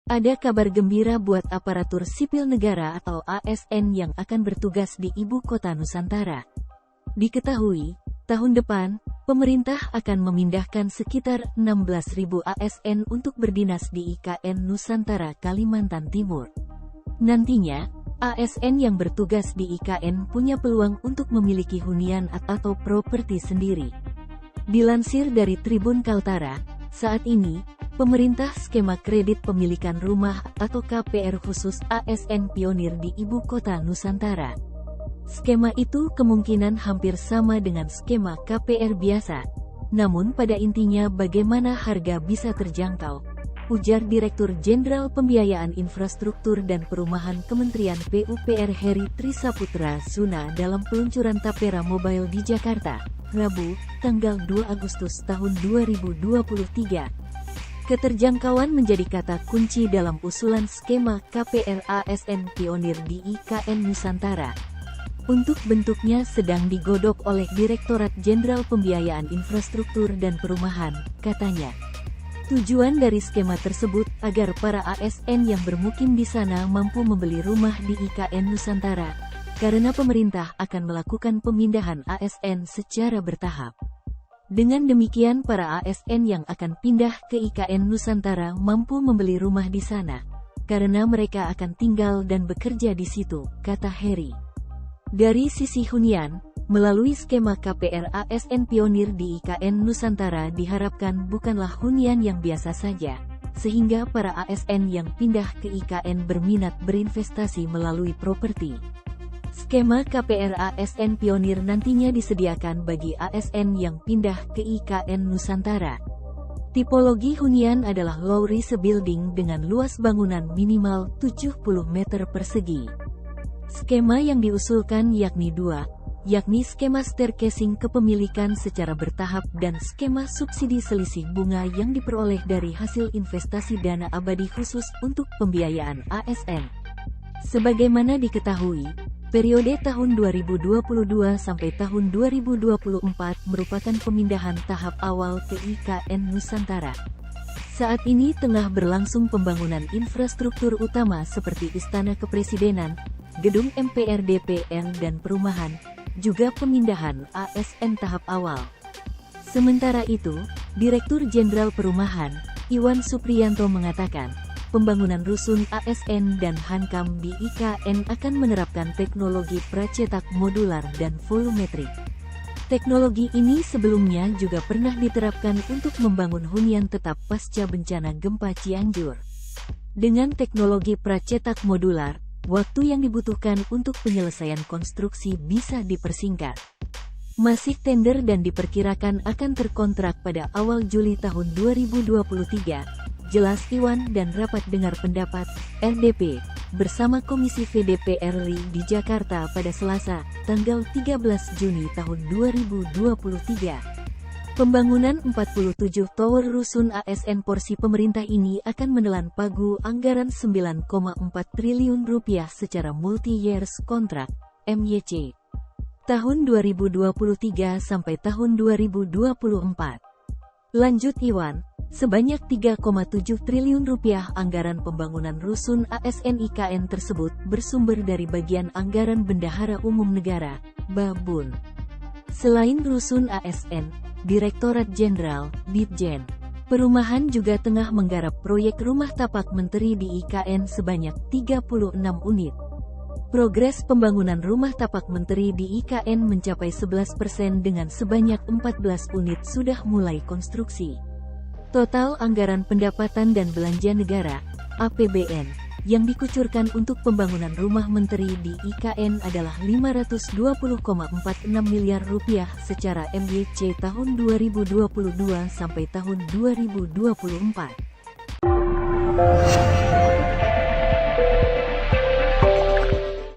Ada kabar gembira buat aparatur sipil negara atau ASN yang akan bertugas di Ibu Kota Nusantara. Diketahui, tahun depan, pemerintah akan memindahkan sekitar 16.000 ASN untuk berdinas di IKN Nusantara Kalimantan Timur. Nantinya, ASN yang bertugas di IKN punya peluang untuk memiliki hunian atau properti sendiri. Dilansir dari Tribun Kaltara, saat ini, pemerintah skema kredit pemilikan rumah atau KPR khusus ASN pionir di Ibu Kota Nusantara. Skema itu kemungkinan hampir sama dengan skema KPR biasa, namun pada intinya bagaimana harga bisa terjangkau, ujar Direktur Jenderal Pembiayaan Infrastruktur dan Perumahan Kementerian PUPR Heri Trisaputra Suna dalam peluncuran Tapera Mobile di Jakarta, Rabu, tanggal 2 Agustus tahun 2023. Keterjangkauan menjadi kata kunci dalam usulan skema KPR ASN pionir di IKN Nusantara. Untuk bentuknya sedang digodok oleh Direktorat Jenderal Pembiayaan Infrastruktur dan Perumahan, katanya. Tujuan dari skema tersebut agar para ASN yang bermukim di sana mampu membeli rumah di IKN Nusantara, karena pemerintah akan melakukan pemindahan ASN secara bertahap. Dengan demikian para ASN yang akan pindah ke IKN Nusantara mampu membeli rumah di sana, karena mereka akan tinggal dan bekerja di situ, kata Heri. Dari sisi hunian, melalui skema KPR ASN pionir di IKN Nusantara diharapkan bukanlah hunian yang biasa saja, sehingga para ASN yang pindah ke IKN berminat berinvestasi melalui properti. Skema KPR ASN pionir nantinya disediakan bagi ASN yang pindah ke IKN Nusantara. Tipologi hunian adalah low-rise building dengan luas bangunan minimal 70 meter persegi. Skema yang diusulkan yakni dua, yakni skema staircasing kepemilikan secara bertahap dan skema subsidi selisih bunga yang diperoleh dari hasil investasi dana abadi khusus untuk pembiayaan ASN. Sebagaimana diketahui, periode tahun 2022 sampai tahun 2024 merupakan pemindahan tahap awal ke IKN Nusantara. Saat ini tengah berlangsung pembangunan infrastruktur utama seperti Istana Kepresidenan, Gedung MPR DPR dan Perumahan, juga pemindahan ASN tahap awal. Sementara itu, Direktur Jenderal Perumahan, Iwan Supriyanto mengatakan, pembangunan rusun ASN dan Hankam di IKN akan menerapkan teknologi pracetak modular dan volumetrik. Teknologi ini sebelumnya juga pernah diterapkan untuk membangun hunian tetap pasca bencana gempa Cianjur. Dengan teknologi pracetak modular, waktu yang dibutuhkan untuk penyelesaian konstruksi bisa dipersingkat. Masih tender dan diperkirakan akan terkontrak pada awal Juli tahun 2023. Jelas Iwan dan rapat dengar pendapat RDP bersama Komisi VDP RI di Jakarta pada Selasa, tanggal 13 Juni tahun 2023. Pembangunan 47 tower rusun ASN porsi pemerintah ini akan menelan pagu anggaran 9,4 triliun rupiah secara multi-years contract (MYC) tahun 2023 sampai tahun 2024. Lanjut Iwan, sebanyak 3,7 triliun rupiah anggaran pembangunan rusun ASN IKN tersebut bersumber dari bagian anggaran Bendahara Umum Negara, Babun. Selain rusun ASN, Direktorat Jenderal, Ditjen, Perumahan juga tengah menggarap proyek rumah tapak menteri di IKN sebanyak 36 unit. Progres pembangunan rumah tapak menteri di IKN mencapai 11% dengan sebanyak 14 unit sudah mulai konstruksi. Total anggaran pendapatan dan belanja negara, APBN, yang dikucurkan untuk pembangunan rumah menteri di IKN adalah 520,46 miliar rupiah secara MYC tahun 2022 sampai tahun 2024.